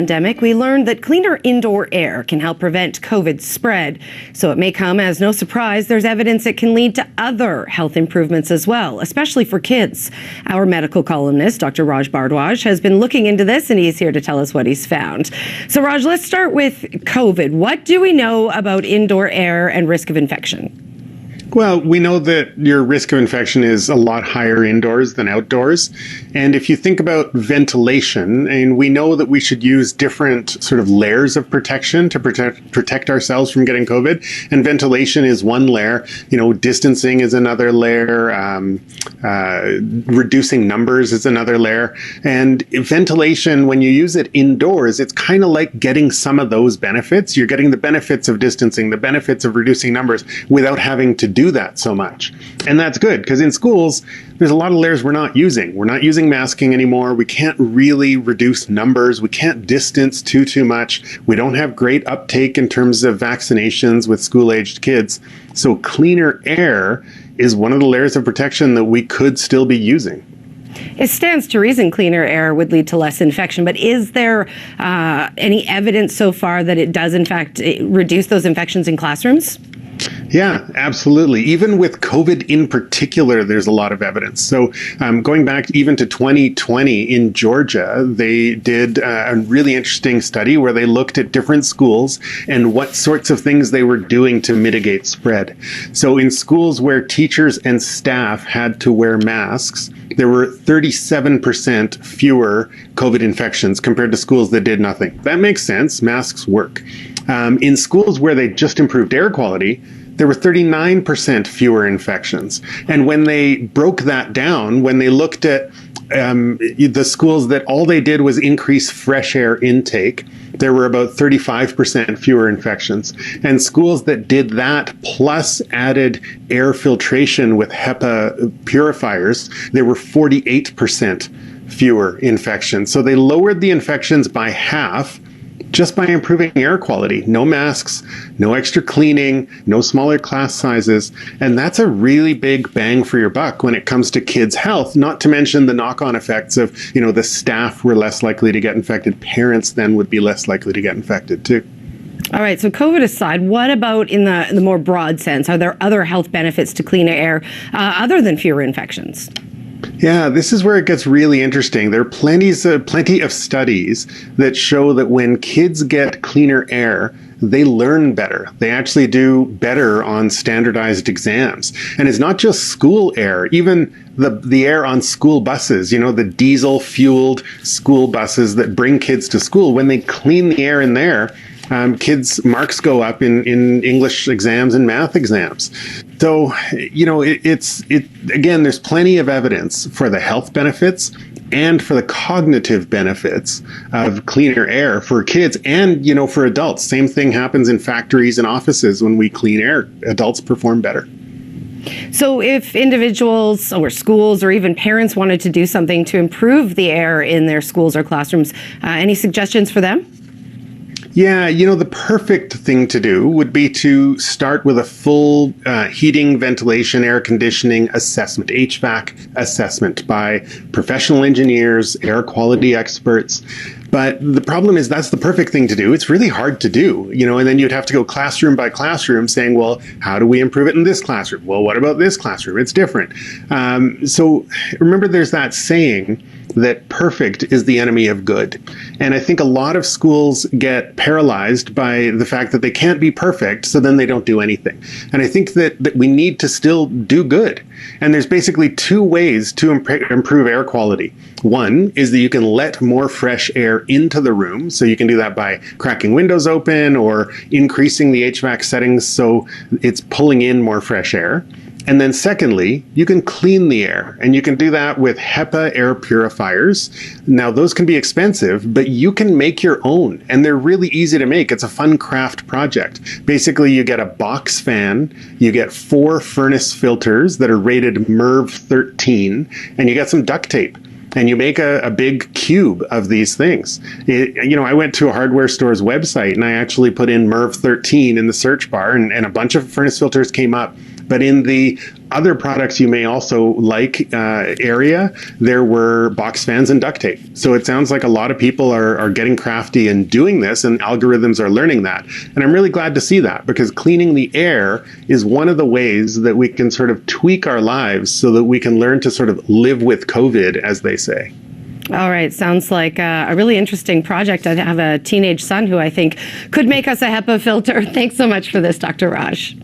Pandemic, we learned that cleaner indoor air can help prevent COVID spread. So it may come as no surprise there's evidence it can lead to other health improvements as well, especially for kids. Our medical columnist, Dr. Raj Bhardwaj, has been looking into this, and he's here to tell us what he's found. So Raj, let's start with COVID. What do we know about indoor air and risk of infection? Well, we know that your risk of infection is a lot higher indoors than outdoors. And if you think about ventilation, and we know that we should use different sort of layers of protection to protect ourselves from getting COVID. And ventilation is one layer, distancing is another layer, reducing numbers is another layer. And ventilation, when you use it indoors, it's kind of like getting some of those benefits. You're getting the benefits of distancing, the benefits of reducing numbers without having to do that so much. And that's good, because in schools, there's a lot of layers we're not using. We're not using masking anymore. We can't really reduce numbers. We can't distance too much. We don't have great uptake in terms of vaccinations with school-aged kids. So cleaner air is one of the layers of protection that we could still be using. It stands to reason cleaner air would lead to less infection, but is there any evidence so far that it does, in fact, reduce those infections in classrooms? Yeah, absolutely. Even with COVID in particular, there's a lot of evidence. So going back even to 2020 in Georgia, they did a really interesting study where they looked at different schools and what sorts of things they were doing to mitigate spread. So in schools where teachers and staff had to wear masks, there were 37% fewer COVID infections compared to schools that did nothing. That makes sense. Masks work. In schools where they just improved air quality, there were 39% fewer infections. And when they broke that down, when they looked at the schools that all they did was increase fresh air intake, there were about 35% fewer infections. And schools that did that plus added air filtration with HEPA purifiers, there were 48% fewer infections. So they lowered the infections by half just by improving air quality. No masks, no extra cleaning, no smaller class sizes. And that's a really big bang for your buck when it comes to kids' health, not to mention the knock-on effects of, the staff were less likely to get infected. Parents then would be less likely to get infected too. All right, so COVID aside, what about in the more broad sense? Are there other health benefits to cleaner air other than fewer infections? Yeah, this is where it gets really interesting. There are plenty of studies that show that when kids get cleaner air, they learn better. They actually do better on standardized exams. And it's not just school air, even the air on school buses, the diesel-fueled school buses that bring kids to school. When they clean the air in there, kids' marks go up in English exams and math exams. So, again, there's plenty of evidence for the health benefits and for the cognitive benefits of cleaner air for kids and, for adults. Same thing happens in factories and offices. When we clean air, adults perform better. So if individuals or schools or even parents wanted to do something to improve the air in their schools or classrooms, any suggestions for them? Yeah, the perfect thing to do would be to start with a full heating, ventilation, air conditioning assessment, HVAC assessment by professional engineers, air quality experts. But the problem is that's the perfect thing to do. It's really hard to do, and then you'd have to go classroom by classroom saying, well, how do we improve it in this classroom? Well, what about this classroom? It's different. So remember, there's that saying that perfect is the enemy of good. And I think a lot of schools get paralyzed by the fact that they can't be perfect, so then they don't do anything. And I think that we need to still do good. And there's basically two ways to improve air quality. One is that you can let more fresh air into the room. So you can do that by cracking windows open or increasing the HVAC settings so it's pulling in more fresh air. And then secondly, you can clean the air, and you can do that with HEPA air purifiers. Now, those can be expensive, but you can make your own, and they're really easy to make. It's a fun craft project. Basically, you get a box fan, you get 4 furnace filters that are rated MERV 13, and you get some duct tape. And you make a big cube of these things. I went to a hardware store's website and I actually put in MERV 13 in the search bar, and a bunch of furnace filters came up. But in the other products you may also like area, there were box fans and duct tape. So it sounds like a lot of people are getting crafty and doing this, and algorithms are learning that. And I'm really glad to see that, because cleaning the air is one of the ways that we can sort of tweak our lives so that we can learn to sort of live with COVID, as they say. All right. Sounds like a really interesting project. I have a teenage son who I think could make us a HEPA filter. Thanks so much for this, Dr. Raj.